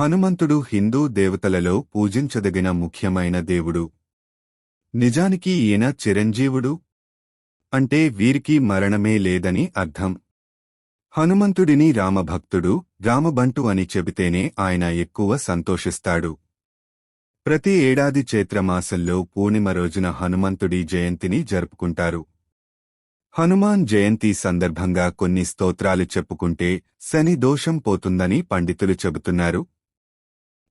హనుమంతుడు హిందూ దేవతలలో పూజించదగిన ముఖ్యమైన దేవుడు. నిజానికి ఈయన చిరంజీవుడు. అంటే వీరికి మరణమే లేదని అర్థం. హనుమంతుడిని రామభక్తుడు, రామబంటు అని చెబితేనే ఆయన ఎక్కువ సంతోషిస్తాడు. ప్రతి ఏడాది చైత్రమాసంలో పూర్ణిమ రోజున హనుమంతుడి జయంతిని జరుపుకుంటారు. హనుమాన్ జయంతి సందర్భంగా కొన్ని స్తోత్రాలు చెప్పుకుంటే శని దోషం పోతుందని పండితులు చెబుతున్నారు.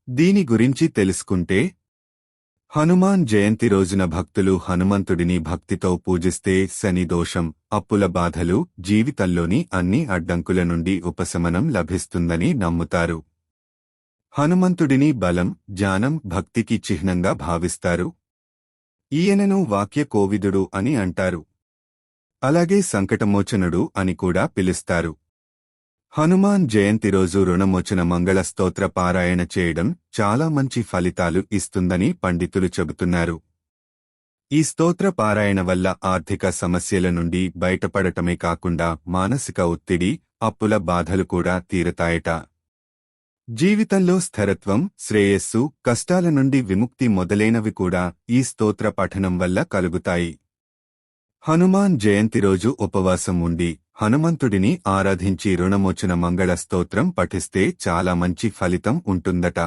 దీని గురించి తెలుసుకుంటే, హనుమాన్ జయంతి రోజున భక్తులు హనుమంతుడిని భక్తితో పూజిస్తే శని దోషం, అప్పుల బాధలు, జీవితంలోని అన్ని అడ్డంకుల నుండి ఉపశమనం లభిస్తుందని నమ్ముతారు. హనుమంతుడిని బలం, జ్ఞానం, భక్తికి చిహ్నంగా భావిస్తారు. ఈయనను వాక్య కోవిదుడు అని అంటారు. అలాగే సంకటమోచనుడు అని కూడా పిలుస్తారు. హనుమాన్ జయంతి రోజు రుణమోచన మంగళ స్తోత్ర పారాయణ చేయడం చాలా మంచి ఫలితాలు ఇస్తుందని పండితులు చెబుతున్నారు. ఈ స్తోత్ర పారాయణ వల్ల ఆర్థిక సమస్యల నుండి బయటపడటమే కాకుండా మానసిక ఒత్తిడి, అప్పుల బాధలు కూడా తీరతాయట. జీవితంలో స్థిరత్వం, శ్రేయస్సు, కష్టాల నుండి విముక్తి మొదలైనవి కూడా ఈ స్తోత్ర పఠనం వల్ల కలుగుతాయి. హనుమాన్ జయంతి రోజు ఉపవాసం ఉండి హనుమంతుడిని ఆరాధించి రుణమోచన మంగళ స్తోత్రం పఠిస్తే చాలా మంచి ఫలితం ఉంటుందట.